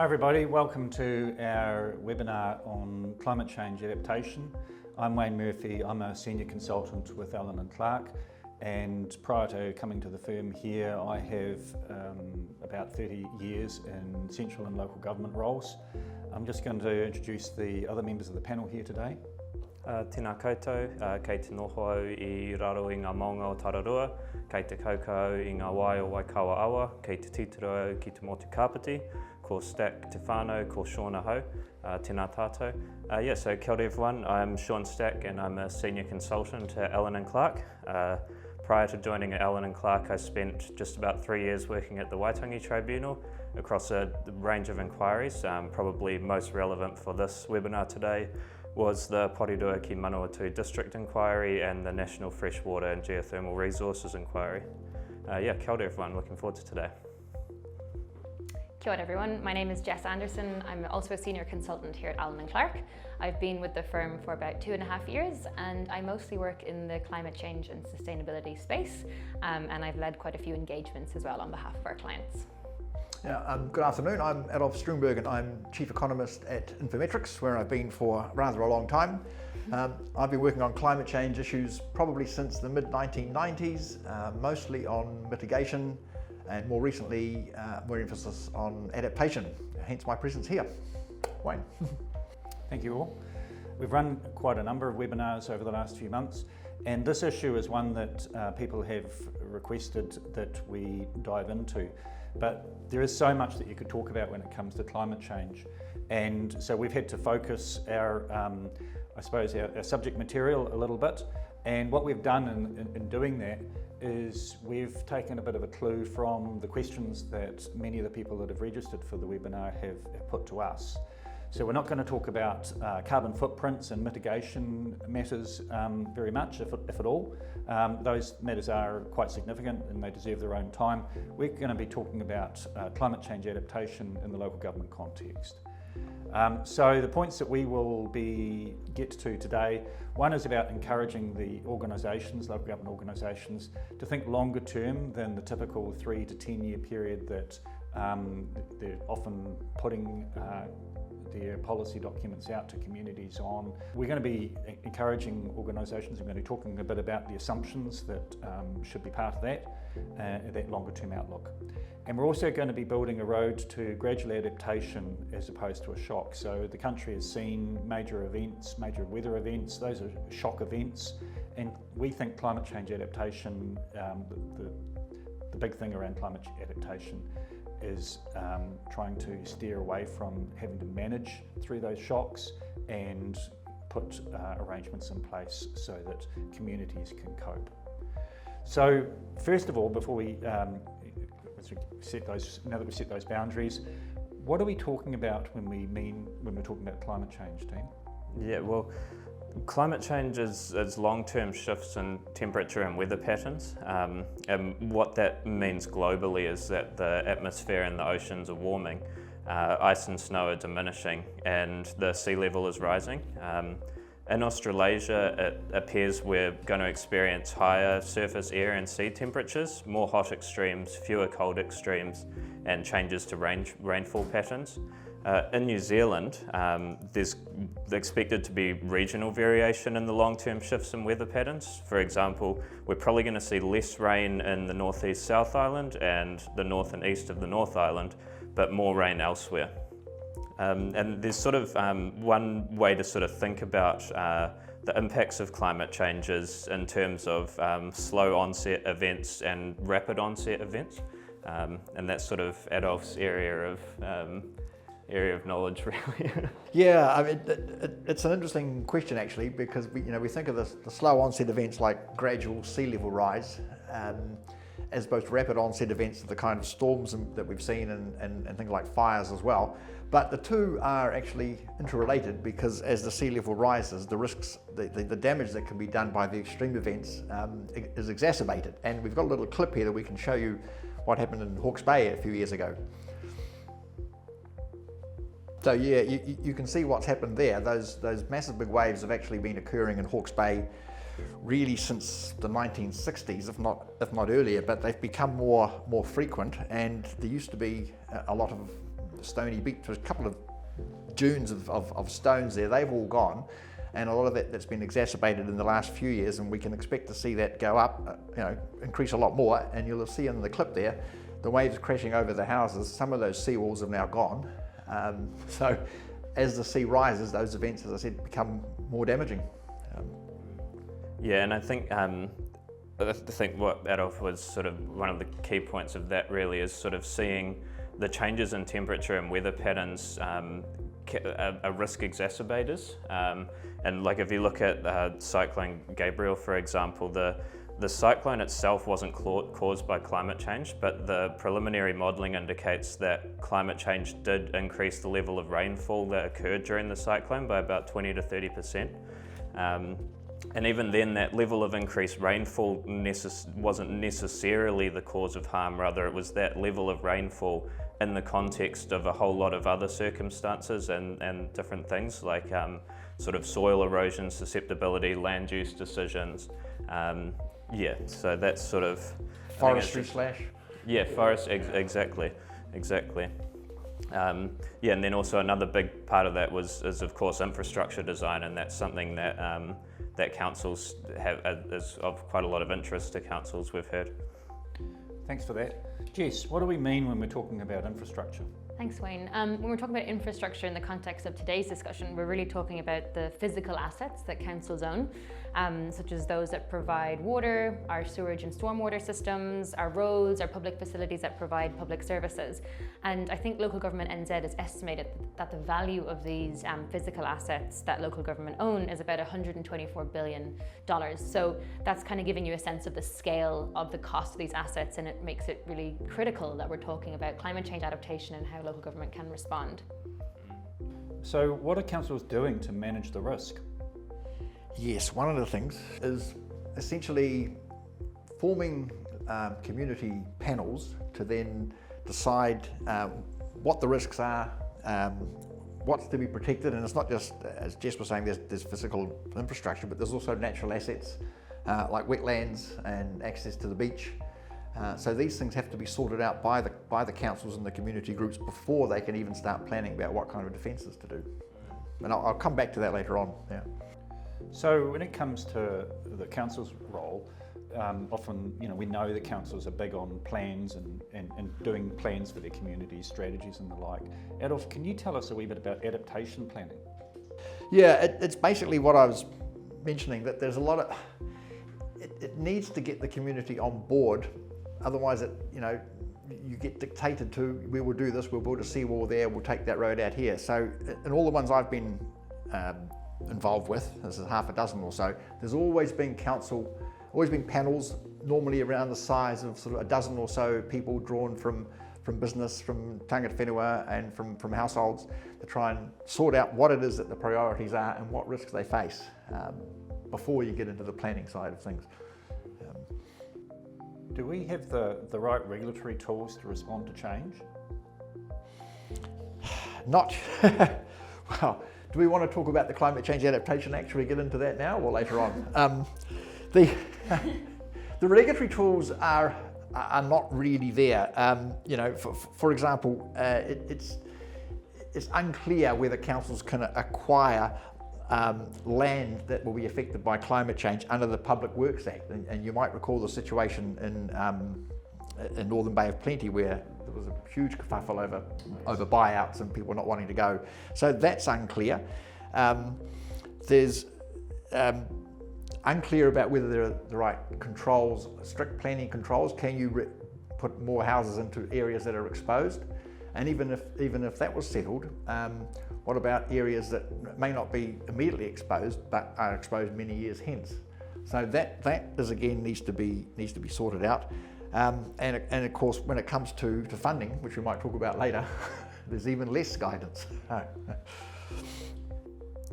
Hi everybody, welcome to our webinar on climate change adaptation. I'm Wayne Murphy, I'm a senior consultant with Allen & Clark, and prior to coming to the firm here I have about 30 years in central and local government roles. I'm just going to introduce the other members of the panel here today. Tēnā koutou, kei te noho au I raro I ngā maunga o Tararua, kei te kaukau I ngā wai o Waikawa awa, kei te titiro au ki te motu kapiti, ko Stack te whānau, ko Sean ahau, tēnā tātou. So kia ora everyone, I'm Sean Stack and I'm a senior consultant at Allen & Clark. Prior to joining at Allen & Clark, I spent just about 3 years working at the Waitangi Tribunal across a range of inquiries. Probably most relevant for this webinar today was the Porirua ki Manawatu District Inquiry and the National Freshwater and Geothermal Resources Inquiry. Kia ora everyone, looking forward to today. Kia ora everyone, my name is Jess Anderson. I'm also a senior consultant here at Allen & Clark. I've been with the firm for about 2.5 years and I mostly work in the climate change and sustainability space, and I've led quite a few engagements as well on behalf of our clients. Yeah, good afternoon, I'm Adolf Stroombergen. I'm Chief Economist at Infometrics, where I've been for rather a long time. I've been working on climate change issues probably since the mid-1990s, mostly on mitigation, and more recently, more emphasis on adaptation, hence my presence here. Wayne. Thank you all. We've run quite a number of webinars over the last few months, and this issue is one that people have requested that we dive into. But there is so much that you could talk about when it comes to climate change. And so we've had to focus our, our subject material a little bit. And what we've done in doing that is we've taken a bit of a clue from the questions that many of the people that have registered for the webinar have put to us. So we're not going to talk about carbon footprints and mitigation matters very much, if at all. Those matters are quite significant and they deserve their own time. We're going to be talking about climate change adaptation in the local government context. So the points that we will get to today, one is about encouraging the organisations, local government organisations, to think longer term than the typical 3 to 10 year period that they're often putting their policy documents out to communities on. We're going to be encouraging organisations, we're going to be talking a bit about the assumptions that should be part of that longer term outlook. And we're also going to be building a road to gradual adaptation as opposed to a shock. So the country has seen major events, major weather events, those are shock events, and we think climate change adaptation, the big thing around climate adaptation is trying to steer away from having to manage through those shocks and put arrangements in place so that communities can cope. So first of all, before we now that we've set those boundaries, what are we talking about when we're talking about climate change, team? Yeah, well, climate change is long-term shifts in temperature and weather patterns, and what that means globally is that the atmosphere and the oceans are warming, ice and snow are diminishing, and the sea level is rising. In Australasia, it appears we're going to experience higher surface air and sea temperatures, more hot extremes, fewer cold extremes, and changes to rainfall patterns. In New Zealand, there's expected to be regional variation in the long-term shifts in weather patterns. For example, we're probably going to see less rain in the northeast South Island and the north and east of the North Island, but more rain elsewhere. And there's sort of one way to sort of think about the impacts of climate changes in terms of slow onset events and rapid onset events, and that's sort of Adolf's area of knowledge, really. Yeah, I mean, it's an interesting question actually, because we think of the slow onset events like gradual sea level rise, as opposed to rapid onset events of the kind of storms that we've seen and things like fires as well. But the two are actually interrelated, because as the sea level rises, the risks, the damage that can be done by the extreme events is exacerbated. And we've got a little clip here that we can show you what happened in Hawke's Bay a few years ago. So yeah, you can see what's happened there. Those massive big waves have actually been occurring in Hawke's Bay really since the 1960s, if not earlier, but they've become more frequent, and there used to be a lot of stony beach. There's a couple of dunes of stones there. They've all gone, and a lot of that's been exacerbated in the last few years, and we can expect to see that go up, increase a lot more. And you'll see in the clip there, the waves crashing over the houses. Some of those seawalls have now gone. So as the sea rises, those events, as I said, become more damaging. Yeah, and I think what Adolf was sort of one of the key points of that really is sort of seeing the changes in temperature and weather patterns are risk exacerbators. And like if you look at Cyclone Gabriel, for example, the cyclone itself wasn't caused by climate change, but the preliminary modelling indicates that climate change did increase the level of rainfall that occurred during the cyclone by about 20 to 30%. And even then, that level of increased rainfall wasn't necessarily the cause of harm, rather it was that level of rainfall in the context of a whole lot of other circumstances and different things like sort of soil erosion, susceptibility, land use decisions. So that's sort of... Forestry slash? Yeah, forest, exactly. And then also another big part of that is of course infrastructure design, and that's something that that councils is of quite a lot of interest to councils, we've heard. Thanks for that. Jess, what do we mean when we're talking about infrastructure? Thanks, Wayne. When we're talking about infrastructure in the context of today's discussion, we're really talking about the physical assets that councils own, such as those that provide water, our sewage and stormwater systems, our roads, our public facilities that provide public services. And I think Local Government NZ has estimated that the value of these physical assets that local government own is about $124 billion. So that's kind of giving you a sense of the scale of the cost of these assets, and it makes it really critical that we're talking about climate change adaptation and how local government can respond. So what are councils doing to manage the risk? Yes, one of the things is essentially forming community panels to then decide what the risks are, what's to be protected, and it's not just, as Jess was saying, there's physical infrastructure, but there's also natural assets like wetlands and access to the beach. So these things have to be sorted out by the councils and the community groups before they can even start planning about what kind of defences to do. And I'll come back to that later on. Yeah. So when it comes to the council's role, often we know that councils are big on plans and doing plans for their communities, strategies and the like. Adolf, can you tell us a wee bit about adaptation planning? Yeah, it's basically what I was mentioning, that there's a lot of... It needs to get the community on board, otherwise you get dictated to, we will do this, we'll build a seawall there, we'll take that road out here. So in all the ones I've been involved with, this is half a dozen or so, there's always been panels, normally around the size of sort of a dozen or so people drawn from business, from tangata whenua and from households, to try and sort out what it is that the priorities are and what risks they face before you get into the planning side of things. Do we have the right regulatory tools to respond to change? Not, well, do we want to talk about the Climate Change Adaptation Act? Should we get into that now or later on? The regulatory tools are not really there. For example, it's unclear whether councils can acquire land that will be affected by climate change under the Public Works Act. And you might recall the situation in Northern Bay of Plenty where there was a huge kerfuffle over buyouts and people not wanting to go. So that's unclear. There's unclear about whether there are the right controls, strict planning controls. Can you put more houses into areas that are exposed? And even if that was settled, what about areas that may not be immediately exposed but are exposed many years hence? So that is again needs to be sorted out. And of course, when it comes to funding, which we might talk about later, there's even less guidance.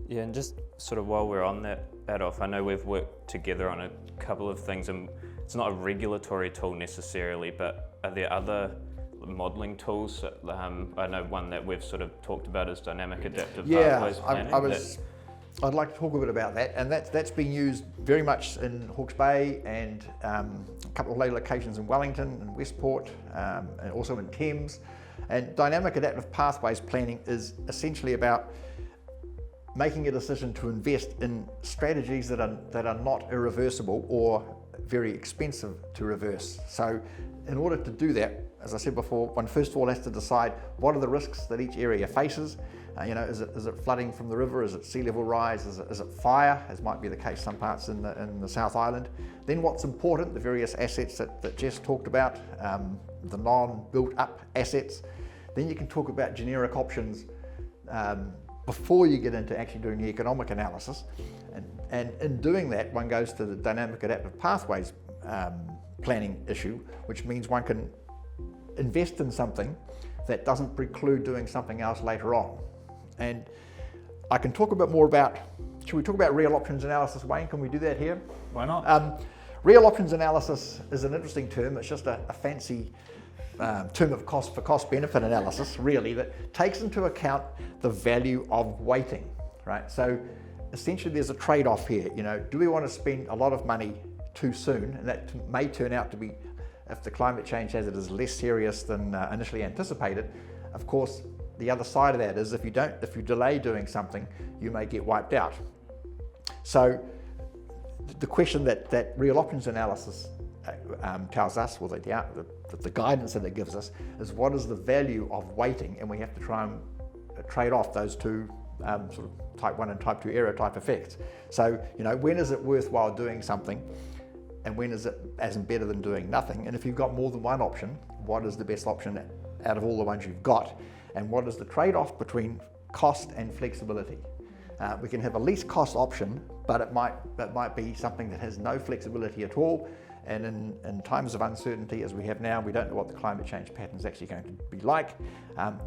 Yeah, and just sort of while we're on that, Adolf, I know we've worked together on a couple of things, and it's not a regulatory tool necessarily, but are there other modelling tools? I know one that we've sort of talked about is dynamic adaptive pathways planning. I'd like to talk a bit about that, and that's being used very much in Hawke's Bay and a couple of locations in Wellington and Westport, and also in Thames. And dynamic adaptive pathways planning is essentially about making a decision to invest in strategies that are not irreversible or very expensive to reverse. So in order to do that, as I said before, one first of all has to decide what are the risks that each area faces. Is it flooding from the river? Is it sea level rise? Is it fire, as might be the case some parts in the South Island? Then what's important, the various assets that Jess talked about, the non-built up assets. Then you can talk about generic options before you get into actually doing the economic analysis. And in doing that, one goes to the dynamic adaptive pathways planning issue, which means one can invest in something that doesn't preclude doing something else later on. And I can talk a bit more about, should we talk about real options analysis, Wayne? Can we do that here? Why not? Real options analysis is an interesting term. It's just a fancy term of cost for cost benefit analysis, really, that takes into account the value of waiting, right? So essentially there's a trade-off here. Do we want to spend a lot of money too soon? And that may turn out to be, if the climate change hazard is less serious than initially anticipated. Of course, the other side of that is if you delay doing something, you may get wiped out. So the question that real options analysis tells us, or the guidance that it gives us, is what is the value of waiting, and we have to try and trade off those two sort of type 1 and type 2 error type effects. So when is it worthwhile doing something, and when is it better than doing nothing? And if you've got more than one option, what is the best option out of all the ones you've got? And what is the trade-off between cost and flexibility? We can have a least cost option, but it might be something that has no flexibility at all. And in times of uncertainty, as we have now, we don't know what the climate change pattern is actually going to be like.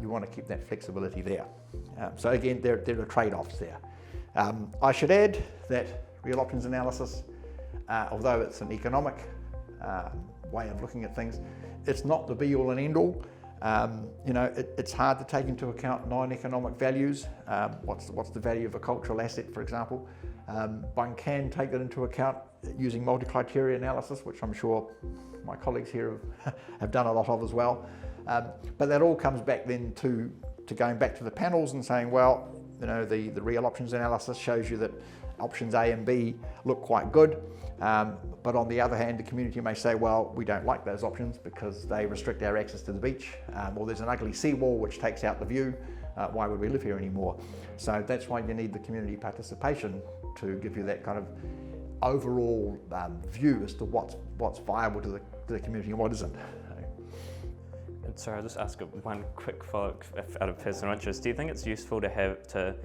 You want to keep that flexibility there. So again, there are trade-offs there. I should add that real options analysis, although it's an economic way of looking at things, it's not the be-all and end-all. It's hard to take into account non-economic values. What's the value of a cultural asset, for example? One can take that into account using multi-criteria analysis, which I'm sure my colleagues here have done a lot of as well. But that all comes back then to going back to the panels and saying, well, the real options analysis shows you that options A and B look quite good. But on the other hand, the community may say, well, we don't like those options because they restrict our access to the beach, or there's an ugly seawall which takes out the view. Why would we live here anymore? So that's why you need the community participation to give you that kind of overall view as to what's viable to the community and what isn't. And sorry, I'll just ask one quick follow-up out of personal interest. Do you think it's useful to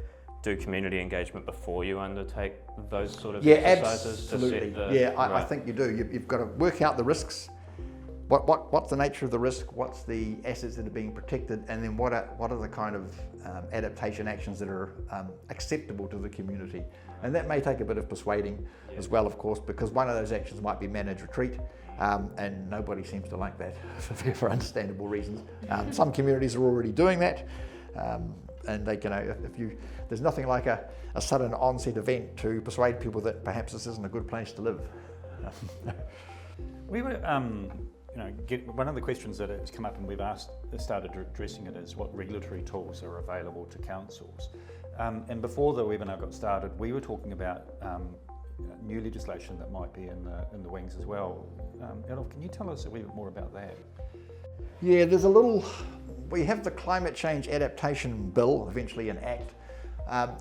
do community engagement before you undertake those sort of exercises? Absolutely. I think you do. You've got to work out the risks. What's the nature of the risk? What's the assets that are being protected? And then what are the kind of adaptation actions that are acceptable to the community? And that may take a bit of persuading as well, of course, because one of those actions might be managed retreat, and nobody seems to like that for understandable reasons. Some communities are already doing that. And they can, there's nothing like a sudden onset event to persuade people that perhaps this isn't a good place to live. We were, one of the questions that has come up and we've started addressing it is what regulatory tools are available to councils. And before the webinar got started, we were talking about new legislation that might be in the wings as well. Adolf, can you tell us a wee bit more about that? Yeah, we have the Climate Change Adaptation Bill, eventually an Act,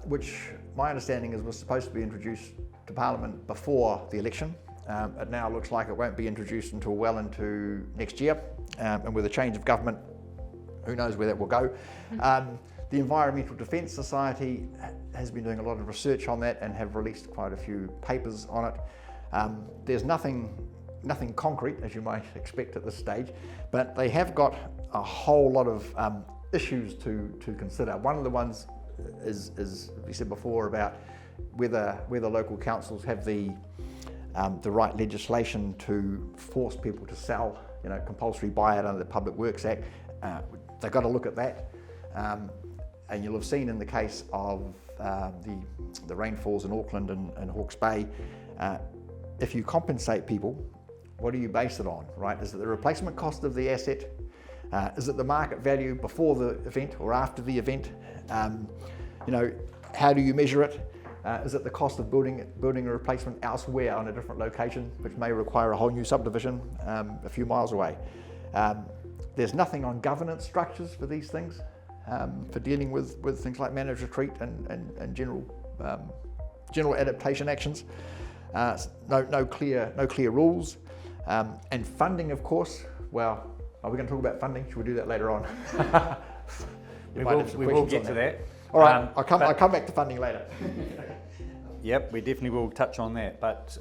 which my understanding is was supposed to be introduced to Parliament before the election. It now looks like it won't be introduced until well into next year, and with a change of government, who knows where that will go. The Environmental Defence Society has been doing a lot of research on that and have released quite a few papers on it. There's nothing concrete, as you might expect at this stage, but they have got a whole lot of issues to consider. One of the ones is we said before, about whether local councils have the right legislation to force people to sell, compulsory buyout under the Public Works Act. They've got to look at that. And you'll have seen in the case of the rainfalls in Auckland and Hawke's Bay, if you compensate people, what do you base it on, right? Is it the replacement cost of the asset? Is it the market value before the event or after the event? How do you measure it? Is it the cost of building a replacement elsewhere on a different location, which may require a whole new subdivision a few miles away? There's nothing on governance structures for these things, for dealing with things like managed retreat and general adaptation actions. No clear rules, and funding, of course. Well, are we going to talk about funding? Should we do that later on? We will get to that. All right, I'll come back to funding later. Yep, we definitely will touch on that. But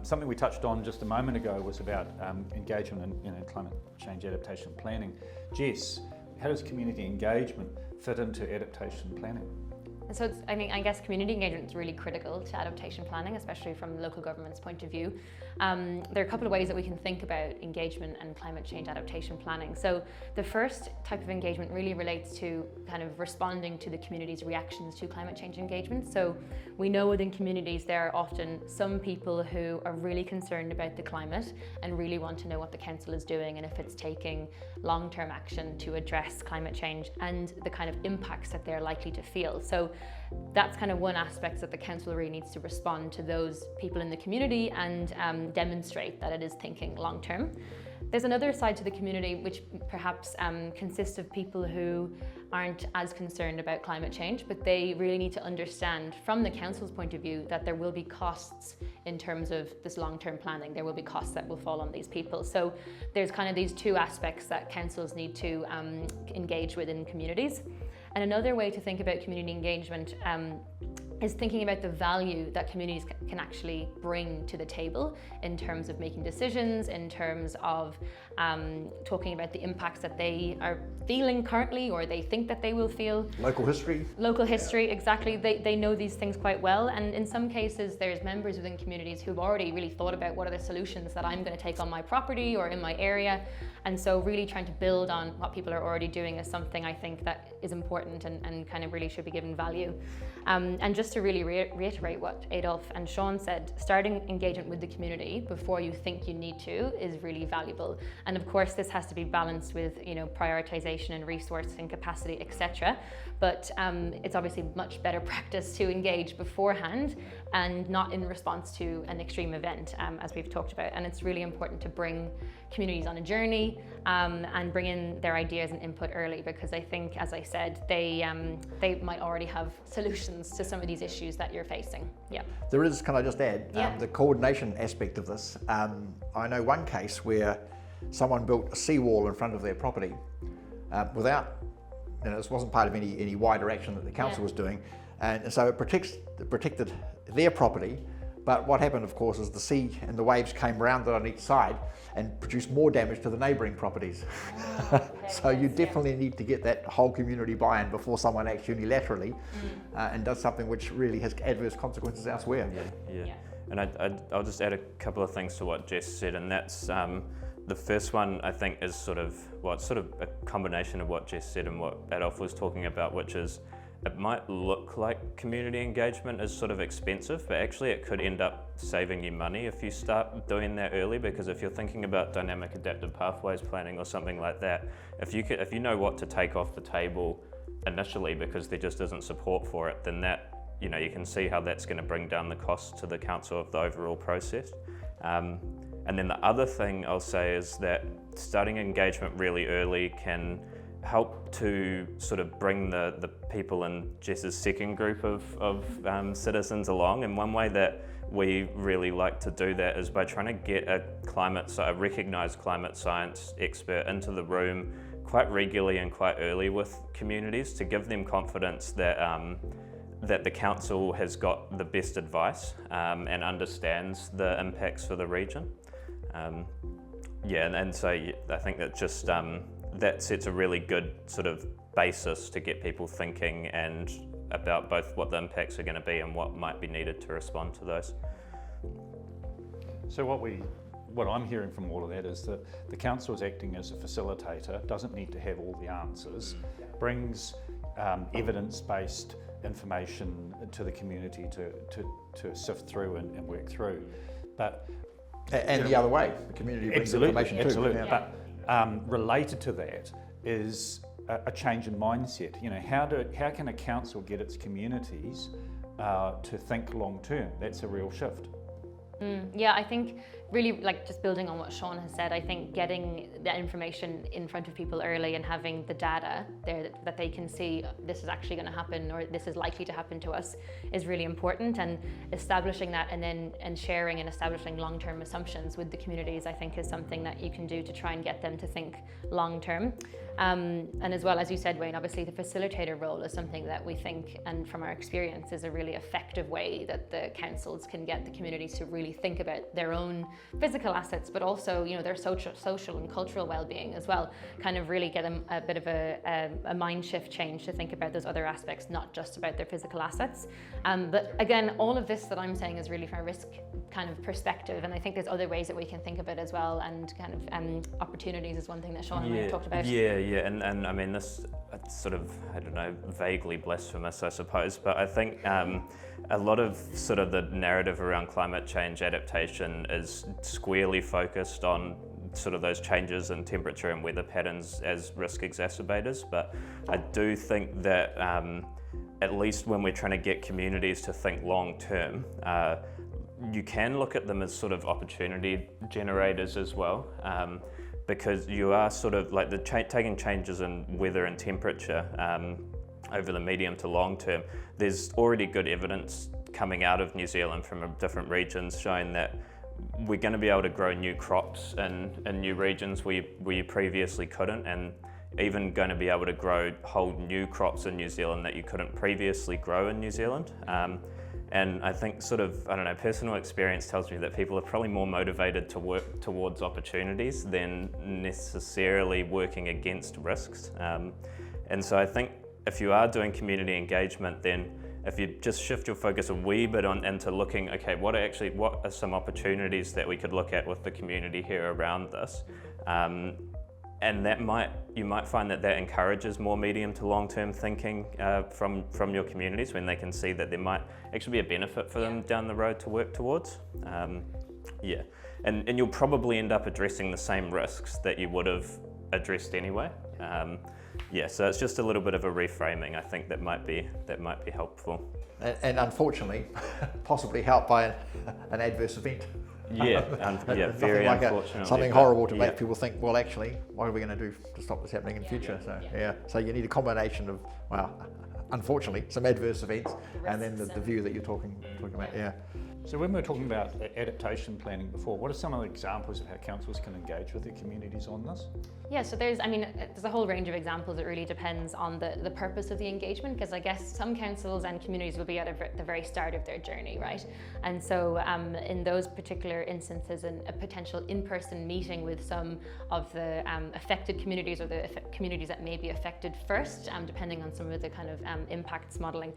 something we touched on just a moment ago was about engagement in climate change adaptation planning. Jess, how does community engagement fit into adaptation planning? So I guess community engagement is really critical to adaptation planning, especially from the local government's point of view. There are a couple of ways that we can think about engagement and climate change adaptation planning. So the first type of engagement really relates to kind of responding to the community's reactions to climate change engagement. So we know within communities there are often some people who are really concerned about the climate and really want to know what the council is doing and if it's taking long-term action to address climate change and the kind of impacts that they're likely to feel. So that's kind of one aspect, that the council really needs to respond to those people in the community and demonstrate that it is thinking long term. There's another side to the community which perhaps consists of people who aren't as concerned about climate change, but they really need to understand from the council's point of view that there will be costs in terms of this long-term planning. There will be costs that will fall on these people. So there's kind of these two aspects that councils need to engage with in communities. And another way to think about community engagement is thinking about the value that communities can actually bring to the table in terms of making decisions, in terms of talking about the impacts that they are feeling currently or they think that they will feel. Local history. Local history, exactly. They know these things quite well, and in some cases there's members within communities who've already really thought about what are the solutions that I'm going to take on my property or in my area, and so really trying to build on what people are already doing is something I think that is important and kind of really should be given value. And just to really reiterate what Adolf and Sean said, starting engagement with the community before you think you need to is really valuable. And of course this has to be balanced with prioritization and resource and capacity, etc. But it's obviously much better practice to engage beforehand and not in response to an extreme event, as we've talked about. And it's really important to bring communities on a journey and bring in their ideas and input early, because I think, as I said, they might already have solutions to some of these issues that you're facing. Yeah. There is, can I just add, the coordination aspect of this. I know one case where someone built a seawall in front of their property without, this wasn't part of any wider action that the council was doing, and so it protected their property. But what happened, of course, is the sea and the waves came around it on each side and produced more damage to the neighbouring properties. So you definitely need to get that whole community buy-in before someone acts unilaterally and does something which really has adverse consequences elsewhere. Yeah. And I'll just add a couple of things to what Jess said, and that's the first one I think is sort of a combination of what Jess said and what Adolf was talking about, which is it might look like community engagement is sort of expensive, but actually it could end up saving you money if you start doing that early, because if you're thinking about dynamic adaptive pathways planning or something like that, if you know what to take off the table initially because there just isn't support for it, then that, you can see how that's going to bring down the cost to the council of the overall process. And then the other thing I'll say is that starting engagement really early can help to sort of bring the people in Jess's second group of citizens along. And one way that we really like to do that is by trying to get a recognised climate science expert into the room quite regularly and quite early with communities to give them confidence that that the council has got the best advice and understands the impacts for the region. And so I think that just that sets a really good sort of basis to get people thinking and about both what the impacts are going to be and what might be needed to respond to those. So what I'm hearing from all of that is that the council is acting as a facilitator, doesn't need to have all the answers, brings evidence-based information to the community to sift through and work through. And the other way, the community brings information too. Absolutely. Yeah. But related to that is a change in mindset. You know, how can a council get its communities to think long term? That's a real shift. Yeah, I think really, like, just building on what Sean has said, I think getting that information in front of people early and having the data there that they can see this is actually going to happen or this is likely to happen to us is really important, and establishing that and sharing and establishing long-term assumptions with the communities, I think, is something that you can do to try and get them to think long-term. And as well, as you said, Wayne, obviously the facilitator role is something that we think, and from our experience, is a really effective way that the councils can get the communities to really think about their own physical assets, but also, you know, their social and cultural well-being as well. Kind of really get them a bit of a mind shift change to think about those other aspects, not just about their physical assets. But again, all of this that I'm saying is really from a risk kind of perspective, and I think there's other ways that we can think of it as well, and kind of opportunities is one thing that Sean and I have talked about. Yeah, and I mean, this sort of, I don't know, vaguely blasphemous, I suppose, but I think a lot of sort of the narrative around climate change adaptation is squarely focused on sort of those changes in temperature and weather patterns as risk exacerbators, but I do think that at least when we're trying to get communities to think long term, you can look at them as sort of opportunity generators as well. Because you are sort of like taking changes in weather and temperature over the medium to long term. There's already good evidence coming out of New Zealand from different regions showing that we're going to be able to grow new crops in new regions where you previously couldn't, and even going to be able to grow whole new crops in New Zealand that you couldn't previously grow in New Zealand. And I think sort of, I don't know, personal experience tells me that people are probably more motivated to work towards opportunities than necessarily working against risks. And so I think if you are doing community engagement, then if you just shift your focus a wee bit into looking, okay, what are some opportunities that we could look at with the community here around this? And you might find that encourages more medium to long-term thinking from your communities, when they can see that there might actually be a benefit for them down the road to work towards. And you'll probably end up addressing the same risks that you would have addressed anyway. So it's just a little bit of a reframing, I think, that might be helpful. And unfortunately, possibly helped by an adverse event. Very like unfortunately. Something horrible to make people think, well, actually, what are we going to do to stop this happening in the future? So you need a combination of, unfortunately, some adverse events, and then the view that you're talking about. So when we were talking about adaptation planning before, what are some of the examples of how councils can engage with their communities on this? Yeah, so there's a whole range of examples. It really depends on the purpose of the engagement, because I guess some councils and communities will be at the very start of their journey, right? And so in those particular instances, a potential in-person meeting with some of the affected communities, or the communities that may be affected first, depending on some of the kind of impacts modelling,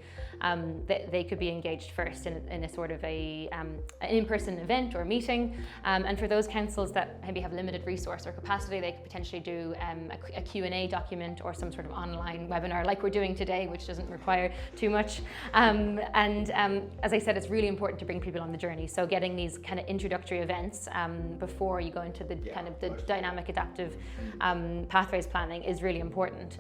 they could be engaged first in a sort of an in-person event or meeting. And for those councils that maybe have limited resource or capacity, they could potentially do a Q&A document or some sort of online webinar like we're doing today, which doesn't require too much. As I said, it's really important to bring people on the journey. So getting these kind of introductory events before you go into the kind of the dynamic adaptive pathways planning is really important.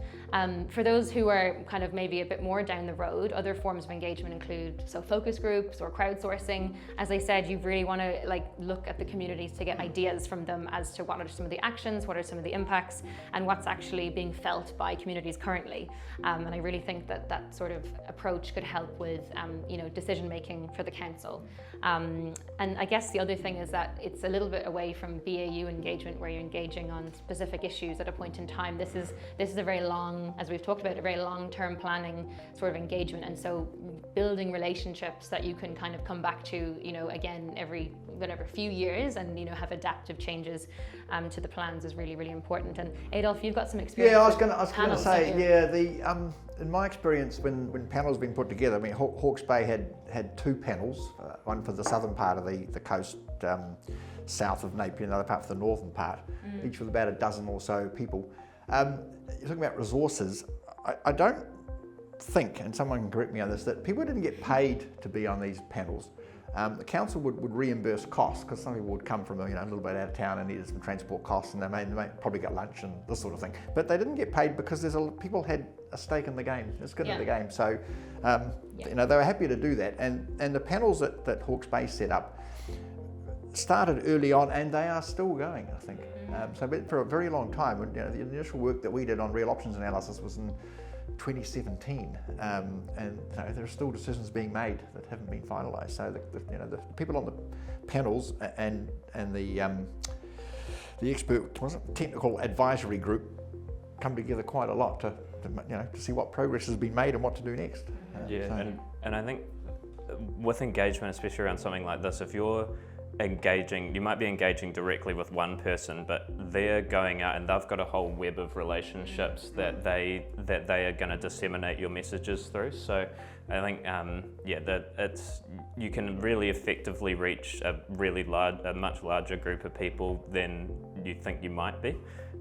For those who are kind of maybe a bit more down the road, other forms of engagement include focus groups or crowdsourcing. As I said, you really want to look at the communities to get ideas from them as to what are some of the actions, what are some of the impacts, and what's actually being felt by communities currently. And I really think that sort of approach could help with decision making for the council. And I guess the other thing is that it's a little bit away from BAU engagement, where you're engaging on specific issues at a point in time. This is a very long, as we've talked about, a very long-term planning sort of engagement, and so building relationships that you can kind of come back to, again, every few years, and have adaptive changes to the plans is really, really important. And Adolf, you've got some experience. Yeah, I was going to say, in my experience, when panels have been put together, I mean, Hawke's Bay had two panels, one for the southern part of the coast, south of Napier, another part for the northern part, each with about a dozen or so people. You're talking about resources. I don't think, and someone can correct me on this, that people didn't get paid to be on these panels. the council would reimburse costs, because some people would come from a little bit out of town and needed some transport costs, and they may probably get lunch and this sort of thing. But they didn't get paid because people had a stake in the game, a skin in the game. So they were happy to do that. And the panels that Hawke's Bay set up started early on, and they are still going, I think. So for a very long time, the initial work that we did on real options analysis was in 2017, and there are still decisions being made that haven't been finalised. So the people on the panels and the expert technical advisory group come together quite a lot to see what progress has been made and what to do next. And I think with engagement, especially around something like this, if you're engaging, you might be engaging directly with one person, but they're going out and they've got a whole web of relationships that they are going to disseminate your messages through. So I think you can really effectively reach a much larger group of people than you think you might be.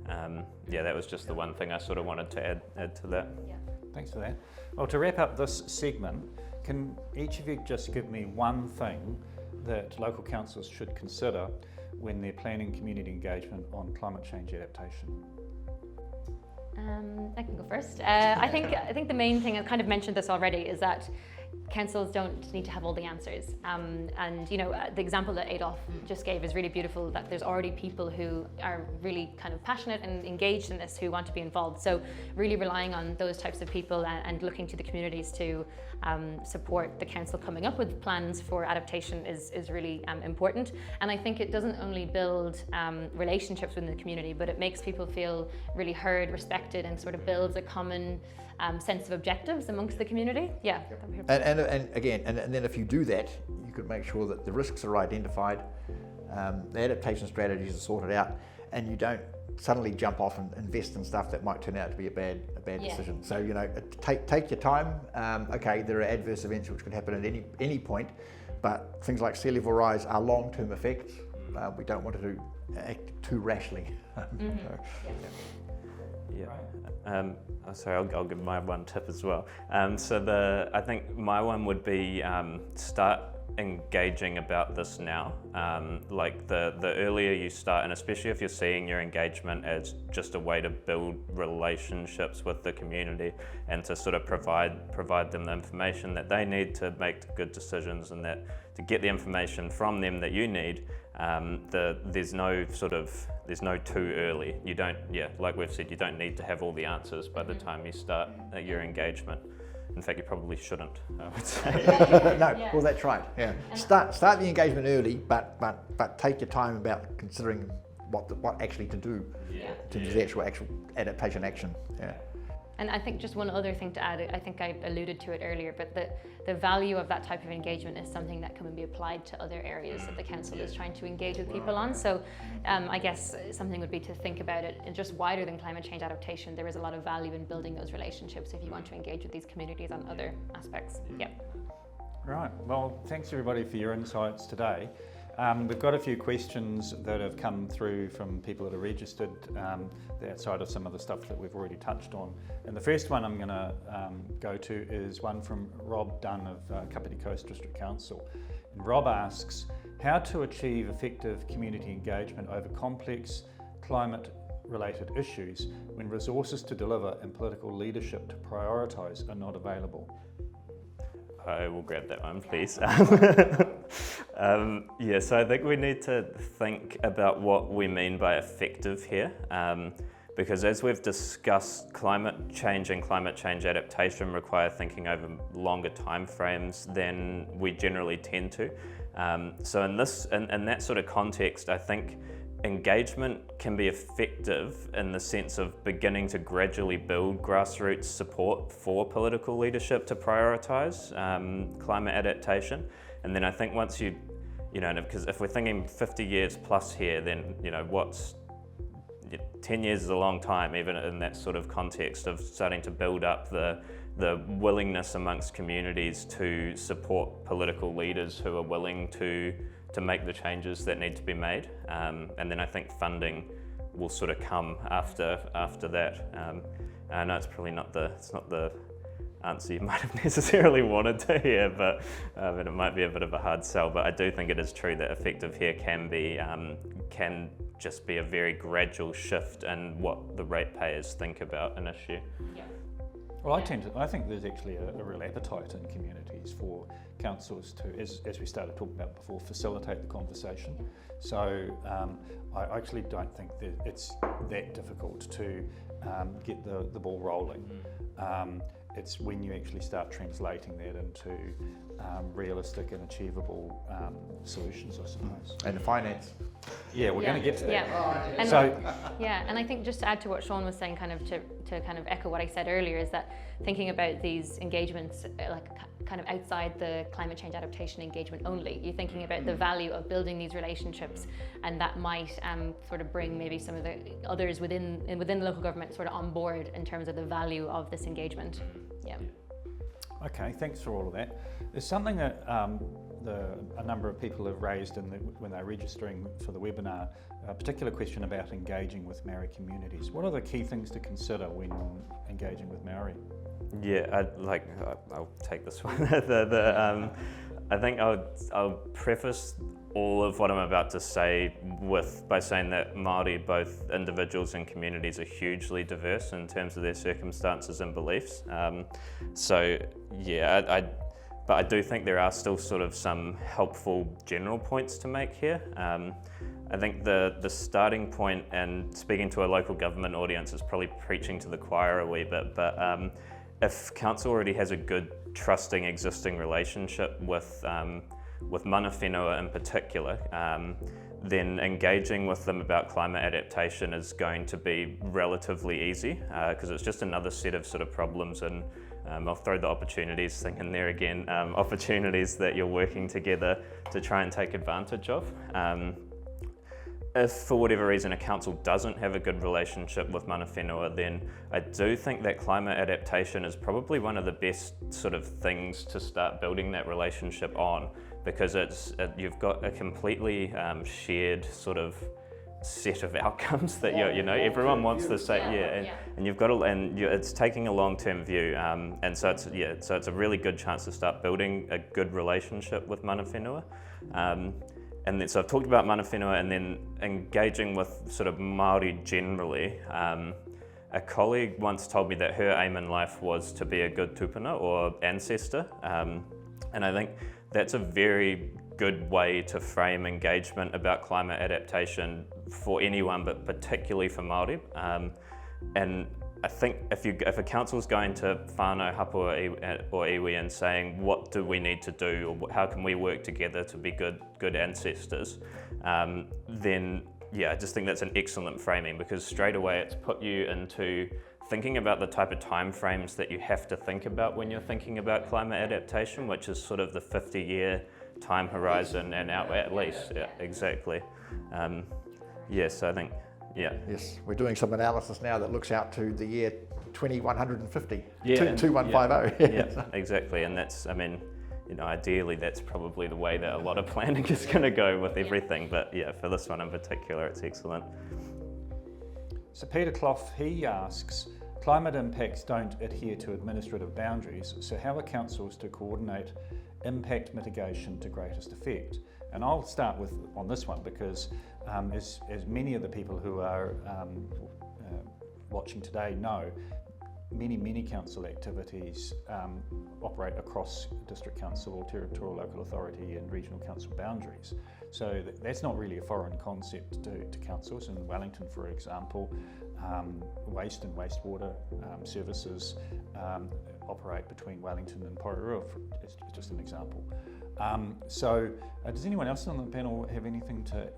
That was just the one thing I sort of wanted to add to that. Yeah. Thanks for that. Well, to wrap up this segment, can each of you just give me one thing that local councils should consider when they're planning community engagement on climate change adaptation? I can go first. I think the main thing, I've kind of mentioned this already, is that councils don't need to have all the answers. The example that Adolf just gave is really beautiful, that there's already people who are really kind of passionate and engaged in this, who want to be involved. So really relying on those types of people and looking to the communities to support the council coming up with plans for adaptation is really important. And I think it doesn't only build relationships within the community, but it makes people feel really heard, respected, and sort of builds a common sense of objectives amongst the community. Yeah. And then if you do that, you could make sure that the risks are identified, the adaptation strategies are sorted out, and you don't suddenly jump off and invest in stuff that might turn out to be a bad decision. So take your time. There are adverse events which could happen at any point, but things like sea level rise are long-term effects. We don't want to act too rashly. I'll give my one tip as well. I think my one would be start engaging about this now. The earlier you start, and especially if you're seeing your engagement as just a way to build relationships with the community and to sort of provide them the information that they need to make good decisions, and that to get the information from them that you need. There's no too early. You don't, like we've said, you don't need to have all the answers by the time you start your engagement. In fact, you probably shouldn't, I would say. Well, that's right. Yeah, start the engagement early, but take your time about considering what actually to do to do the actual adaptation action. Yeah. And I think just one other thing to add, I think I alluded to it earlier, but the value of that type of engagement is something that can be applied to other areas that the council is trying to engage with people on. So I guess something would be to think about it, and just wider than climate change adaptation, there is a lot of value in building those relationships if you want to engage with these communities on other aspects. Right, well, thanks everybody for your insights today. We've got a few questions that have come through from people that are registered outside of some of the stuff that we've already touched on. And the first one I'm going to go to is one from Rob Dunn of Kapiti Coast District Council. And Rob asks, how to achieve effective community engagement over complex climate-related issues when resources to deliver and political leadership to prioritise are not available? I will grab that one, please. So I think we need to think about what we mean by effective here, because as we've discussed, climate change and climate change adaptation require thinking over longer time frames than we generally tend to. So in that sort of context, I think engagement can be effective in the sense of beginning to gradually build grassroots support for political leadership to prioritise climate adaptation. And then I think once because if we're thinking 50 years plus here, then 10 years is a long time, even in that sort of context of starting to build up the willingness amongst communities to support political leaders who are willing to make the changes that need to be made, and then I think funding will sort of come after that. I know it's probably not the answer you might have necessarily wanted to hear, but it might be a bit of a hard sell. But I do think it is true that effective here can just be a very gradual shift in what the ratepayers think about an issue. Yeah. Well, I think there's actually a real appetite in communities for councils to, as we started talking about before, facilitate the conversation. So I actually don't think that it's that difficult to get the ball rolling. It's when you actually start translating that into realistic and achievable solutions, I suppose. And the finance. Yeah, we're going to get to that. Yeah. And I think just to add to what Sean was saying, kind of to kind of echo what I said earlier, is that thinking about these engagements like kind of outside the climate change adaptation engagement only, you're thinking about the value of building these relationships, and that might sort of bring maybe some of the others within the local government sort of on board in terms of the value of this engagement. Yeah. Okay, thanks for all of that. There's something that a number of people have raised when they're registering for the webinar, a particular question about engaging with Maori communities. What are the key things to consider when engaging with Maori? Yeah, I'll take this one. I think I'll preface all of what I'm about to say by saying that Māori, both individuals and communities, are hugely diverse in terms of their circumstances and beliefs. But I do think there are still sort of some helpful general points to make here. I think the starting point, and speaking to a local government audience, is probably preaching to the choir a wee bit, but if council already has a good, trusting, existing relationship with mana whenua in particular, then engaging with them about climate adaptation is going to be relatively easy, because it's just another set of sort of problems, and I'll throw the opportunities thing in there again, opportunities that you're working together to try and take advantage of. If for whatever reason a council doesn't have a good relationship with mana whenua, then I do think that climate adaptation is probably one of the best sort of things to start building that relationship on, because you've got a completely shared sort of set of outcomes that everyone wants the same, and you've got it's taking a long-term view, and so it's a really good chance to start building a good relationship with mana whenua. And then, so I've talked about mana whenua, and then engaging with sort of Māori generally. A colleague once told me that her aim in life was to be a good tupuna or ancestor, and I think that's a very good way to frame engagement about climate adaptation for anyone, but particularly for Māori. And I think if a council's going to whānau hapua or iwi and saying, what do we need to do, or how can we work together to be good ancestors, then I just think that's an excellent framing, because straight away it's put you into thinking about the type of timeframes that you have to think about when you're thinking about climate adaptation, which is sort of the 50-year time horizon and out at least. Yeah, exactly. So I think. Yeah. Yes, we're doing some analysis now that looks out to the year 2150, 2150. Yeah, exactly. And that's, ideally that's probably the way that a lot of planning is going to go with everything. But for this one in particular, it's excellent. So Peter Clough, he asks, climate impacts don't adhere to administrative boundaries, so how are councils to coordinate impact mitigation to greatest effect? And I'll start on this one, because as many of the people who are watching today know, many council activities operate across district council or territorial local authority and regional council boundaries. So that's not really a foreign concept to councils. In Wellington, for example, waste and wastewater services operate between Wellington and Porirua, as just an example. Does anyone else on the panel have anything to...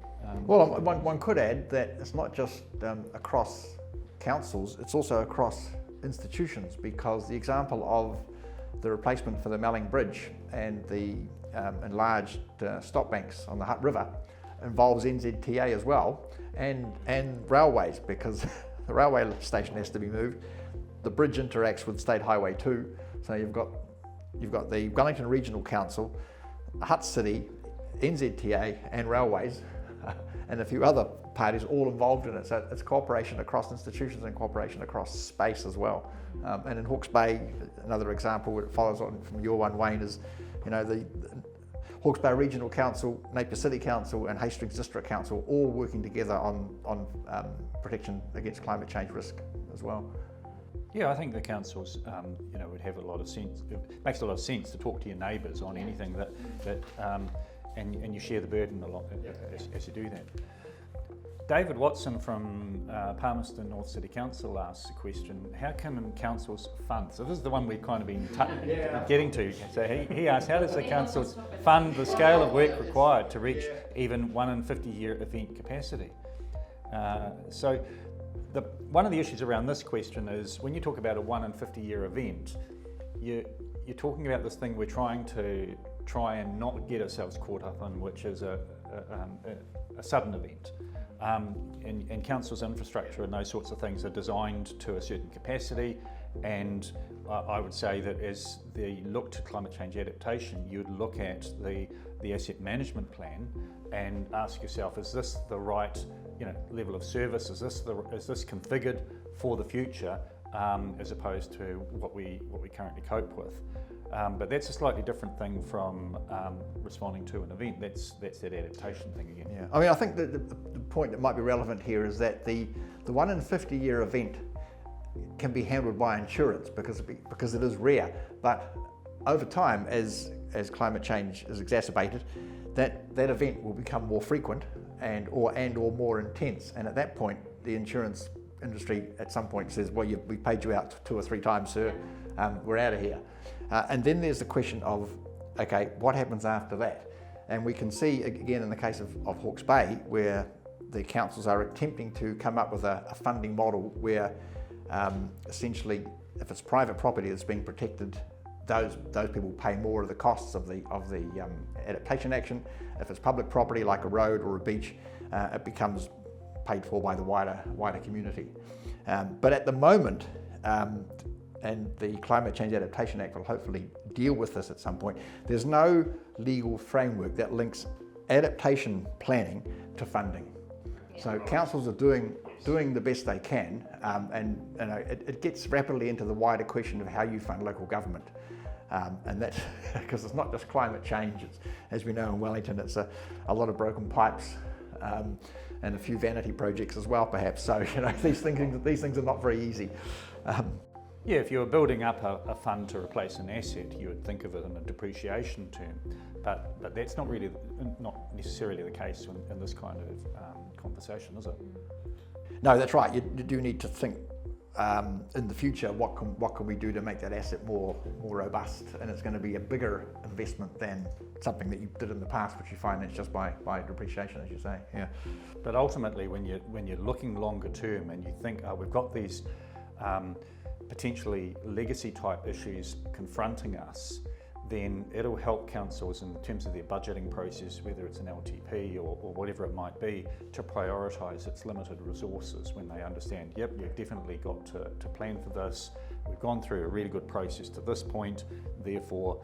Well, one could add that it's not just across councils, it's also across institutions, because the example of the replacement for the Melling Bridge and the enlarged stop banks on the Hutt River involves NZTA as well, and railways, because the railway station has to be moved. The bridge interacts with State Highway 2, so you've got the Wellington Regional Council, Hutt City, NZTA and railways, and a few other parties all involved in it. So it's cooperation across institutions and cooperation across space as well. And in Hawke's Bay, another example that follows on from your one, Wayne, is the Hawke's Bay Regional Council, Napier City Council and Hastings District Council all working together on protection against climate change risk as well. Yeah, I think the councils, would have a lot of sense. It makes a lot of sense to talk to your neighbours on anything and you share the burden a lot as you do that. David Watson from Palmerston North City Council asks a question: how can councils fund? So this is the one we've kind of been getting to. So he asks, how does the councils fund the scale of work required to reach even 1 in 50-year event capacity? One of the issues around this question is when you talk about a 1 in 50-year event, you're talking about this thing we're trying and not get ourselves caught up in, which is a sudden event. And councils' infrastructure and those sorts of things are designed to a certain capacity, and I would say that as they look to climate change adaptation, you'd look at the asset management plan and ask yourself, is this the right level of service? Is this configured for the future, as opposed to what we currently cope with? But that's a slightly different thing from responding to an event. That's that adaptation thing again. Yeah, I mean, I think the point that might be relevant here is that the 1 in 50-year event can be handled by insurance because it is rare. But over time, as climate change is exacerbated, that event will become more frequent and or more intense. And at that point, the insurance industry at some point says, well, we paid you out 2 or 3 times, sir. We're out of here. And then there's the question of, okay, what happens after that? And we can see, again, in the case of Hawke's Bay, where the councils are attempting to come up with a funding model where essentially, if it's private property that's being protected, those people pay more of the costs of the adaptation action. If it's public property like a road or a beach, it becomes paid for by the wider community. But at the moment, and the Climate Change Adaptation Act will hopefully deal with this at some point, there's no legal framework that links adaptation planning to funding. So councils are doing the best they can, and it gets rapidly into the wider question of how you fund local government. And that's because it's not just climate change, it's, as we know in Wellington, it's a lot of broken pipes and a few vanity projects as well, perhaps. So these things are not very easy. Yeah, if you were building up a fund to replace an asset, you would think of it in a depreciation term, but that's not necessarily the case in this kind of conversation, is it? No, that's right. You do need to think in the future, what can we do to make that asset more robust, and it's going to be a bigger investment than something that you did in the past, which you finance just by depreciation, as you say. Yeah. But ultimately, when you're looking longer term and you think, we've got these potentially legacy type issues confronting us, then it'll help councils in terms of their budgeting process, whether it's an LTP or whatever it might be, to prioritise its limited resources when they understand, yep, we've definitely got to plan for this. We've gone through a really good process to this point, therefore,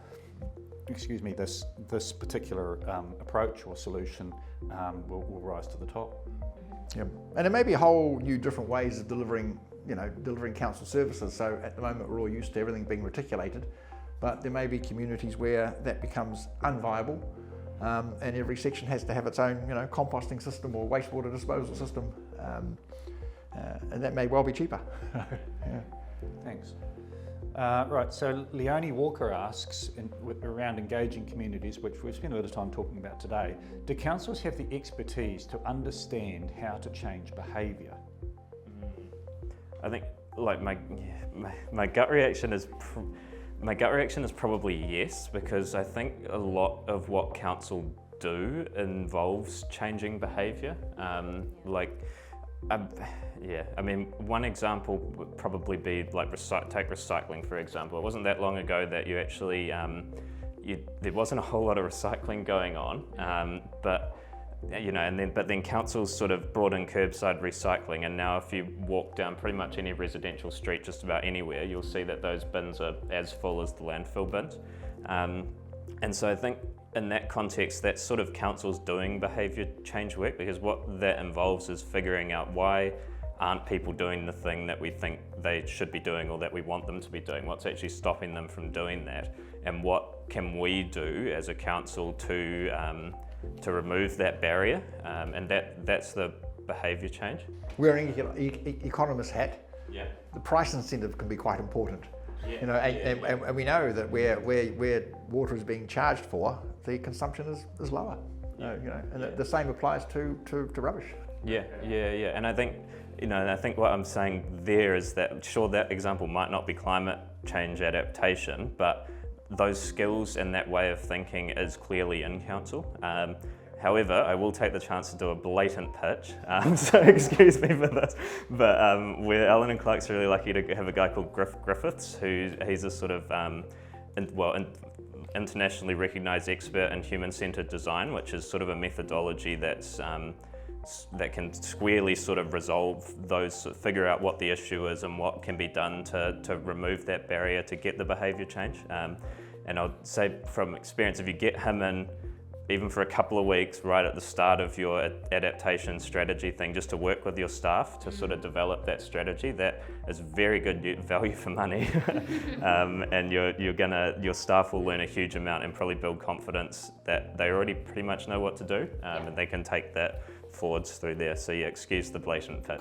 this particular approach or solution will rise to the top. Yeah. And there may be a whole new different ways of delivering council services. So at the moment we're all used to everything being reticulated, but there may be communities where that becomes unviable, and every section has to have its own composting system or wastewater disposal system, and that may well be cheaper. Yeah. Thanks. Right, so Leonie Walker asks around engaging communities, which we've spent a bit of time talking about today, do councils have the expertise to understand how to change behaviour? I think my gut reaction is probably yes, because I think a lot of what council do involves changing behaviour. One example would probably be take recycling, for example. It wasn't that long ago that you actually there wasn't a whole lot of recycling going on, but then councils sort of brought in curbside recycling, and now if you walk down pretty much any residential street just about anywhere, you'll see that those bins are as full as the landfill bins. And so I think in that context, that's sort of councils doing behaviour change work, because what that involves is figuring out why aren't people doing the thing that we think they should be doing or that we want them to be doing? What's actually stopping them from doing that? And what can we do as a council to remove that barrier? And that's the behaviour change. Wearing an economist hat, Yeah. the price incentive can be quite important. Yeah. You know, and we know that where water is being charged for, the consumption is lower. Yeah. You know, and the same applies to rubbish. Yeah. And I think, what I'm saying there is that, sure, that example might not be climate change adaptation, but those skills and that way of thinking is clearly in council. However, I will take the chance to do a blatant pitch, so excuse me for this, but we're Allen and Clark's really lucky to have a guy called Griffiths, he's a sort of, internationally recognised expert in human-centred design, which is sort of a methodology that can squarely sort of resolve those, figure out what the issue is and what can be done to remove that barrier to get the behaviour change. And I'll say from experience, if you get him in, even for a couple of weeks, right at the start of your adaptation strategy thing, just to work with your staff to sort of develop that strategy, that is very good value for money. And your staff will learn a huge amount and probably build confidence that they already pretty much know what to do, and they can take that forwards through there. So yeah, excuse the blatant pitch.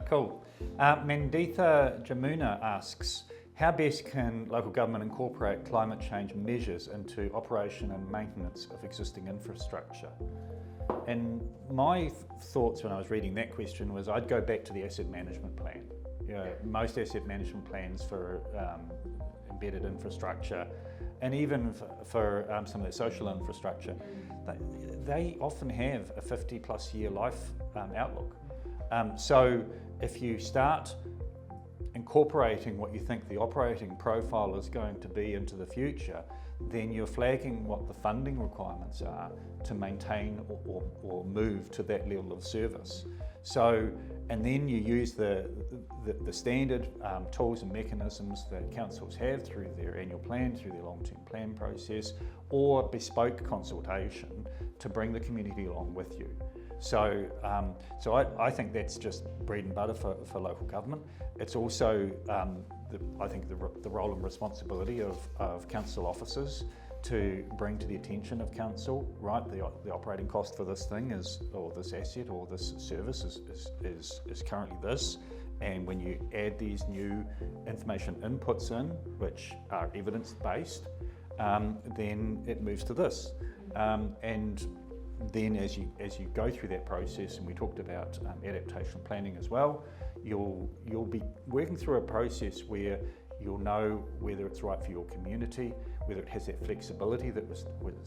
Cool. Manditha Jamuna asks, how best can local government incorporate climate change measures into operation and maintenance of existing infrastructure? And my thoughts when I was reading that question was I'd go back to the asset management plan. You know, most asset management plans for embedded infrastructure, and even for some of the social infrastructure, they often have a 50+ year life outlook. So if you start incorporating what you think the operating profile is going to be into the future, then you're flagging what the funding requirements are to maintain or move to that level of service. So, and then you use the standard tools and mechanisms that councils have through their annual plan, through their long-term plan process, or bespoke consultation to bring the community along with you. So, I think that's just bread and butter for local government. It's also, I think, the role and responsibility of council officers to bring to the attention of council, right, the operating cost for this thing is, or this asset or this service is currently this. And when you add these new information inputs in, which are evidence-based, then it moves to this. And then as you go through that process, and we talked about adaptation planning as well, you'll be working through a process where you'll know whether it's right for your community, whether it has that flexibility that was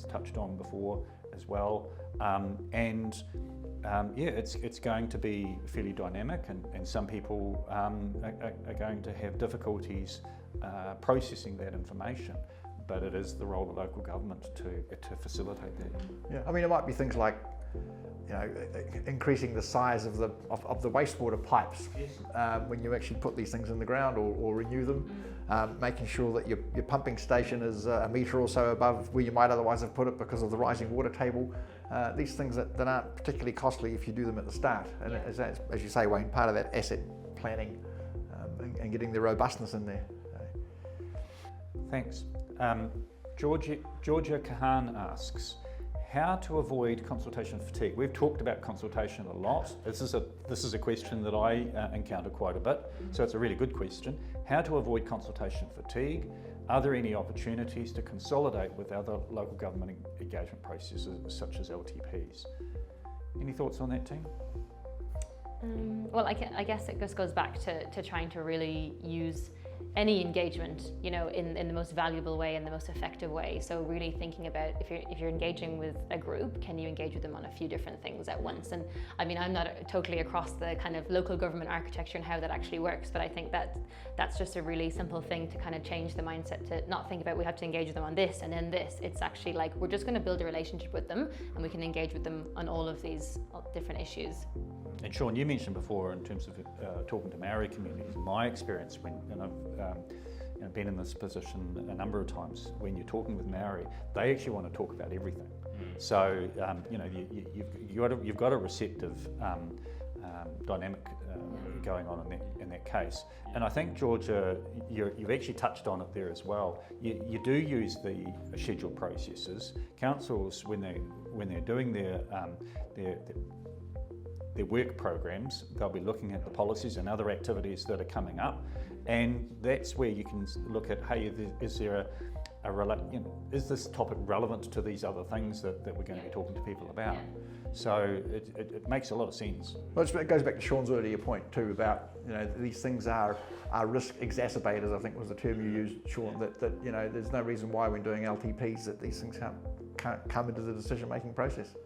touched on before as well, it's going to be fairly dynamic, and some people are going to have difficulties processing that information. But it is the role of local government to facilitate that. Yeah, I mean, it might be things like, you know, increasing the size of the wastewater pipes. Yes. When you actually put these things in the ground or renew them, making sure that your pumping station is a metre or so above where you might otherwise have put it because of the rising water table. These things that aren't particularly costly if you do them at the start. And as you say, Wayne, part of that asset planning and getting the robustness in there. Thanks. Georgia Kahan asks, how to avoid consultation fatigue? We've talked about consultation a lot. This is a question that I encounter quite a bit, so it's a really good question. How to avoid consultation fatigue? Are there any opportunities to consolidate with other local government engagement processes such as LTPs? Any thoughts on that, team? Well, I guess it just goes back to trying to really use any engagement, you know, in the most valuable way and the most effective way. So really thinking about if you're engaging with a group, can you engage with them on a few different things at once? And I mean, I'm not totally across the kind of local government architecture and how that actually works, but I think that's just a really simple thing to kind of change the mindset, to not think about we have to engage with them on this and then this. It's actually like we're just going to build a relationship with them, and we can engage with them on all of these different issues. And Sean, you mentioned before in terms of talking to Maori communities, my experience when, and I've been in this position a number of times. When you're talking with Maori, they actually want to talk about everything. So you've got a receptive dynamic going on in that case. And I think, Georgia, you've actually touched on it there as well. You do use the scheduled processes. Councils, when they're doing their work programs, they'll be looking at the policies and other activities that are coming up, and that's where you can look at, hey, is there is this topic relevant to these other things that we're going to be talking to people about? So it makes a lot of sense. Well, it goes back to Sean's earlier point too about, these things are risk exacerbators, I think was the term you used, Sean, that there's no reason why when doing LTPs that these things can't come into the decision-making process.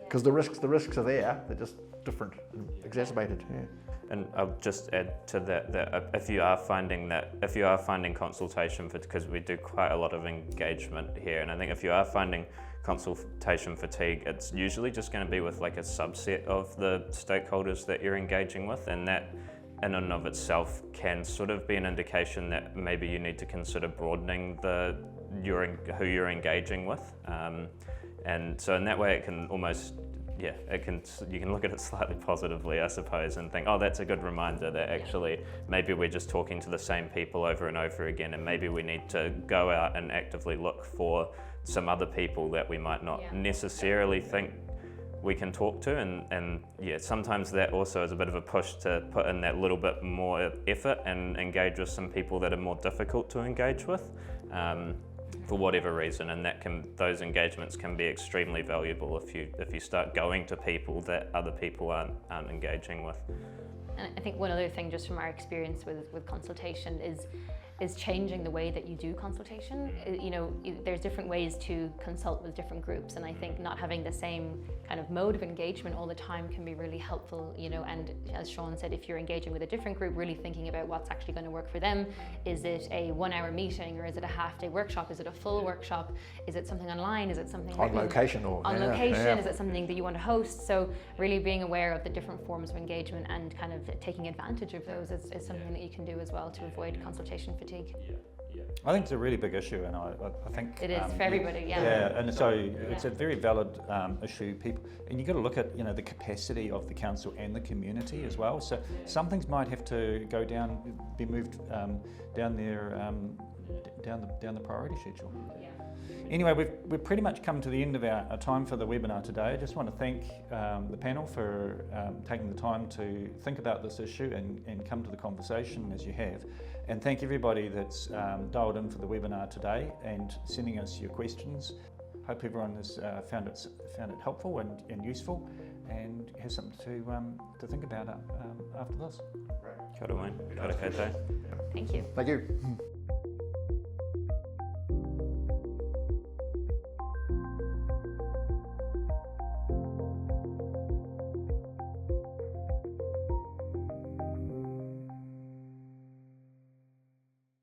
Because the risks are there, they're just different and exacerbated. Yeah. And I'll just add to that if you are finding consultation, because we do quite a lot of engagement here, and I think if you are finding consultation fatigue, it's usually just going to be with like a subset of the stakeholders that you're engaging with, and that in and of itself can sort of be an indication that maybe you need to consider broadening who you're engaging with. And so in that way it can almost, you can look at it slightly positively, I suppose, and think, oh, that's a good reminder that actually maybe we're just talking to the same people over and over again, and maybe we need to go out and actively look for some other people that we might not necessarily think we can talk to, and sometimes that also is a bit of a push to put in that little bit more effort and engage with some people that are more difficult to engage with. For whatever reason, and those engagements can be extremely valuable if you start going to people that other people aren't engaging with. And I think one other thing, just from our experience with consultation, is changing the way that you do consultation. There's different ways to consult with different groups, and I think not having the same kind of mode of engagement all the time can be really helpful, and as Sean said, if you're engaging with a different group, really thinking about what's actually going to work for them. Is it a 1-hour meeting, or is it a half-day workshop? Is it a full workshop? Is it something online? Is it something on location? Is it something that you want to host? So really being aware of the different forms of engagement and kind of taking advantage of those is something that you can do as well to avoid consultation fatigue. I think it's a really big issue, and I think it is for everybody. Yeah, and so it's a very valid issue. And you've got to look at the capacity of the council and the community as well. So some things might have to be moved down the priority schedule. Anyway, we've pretty much come to the end of our time for the webinar today. I just want to thank the panel for taking the time to think about this issue and come to the conversation as you have. And thank everybody that's dialed in for the webinar today and sending us your questions. Hope everyone has found it helpful and useful, and has something to think about after this. Kia ora, Wayne. Kia ora koutou. Thank you. Thank you.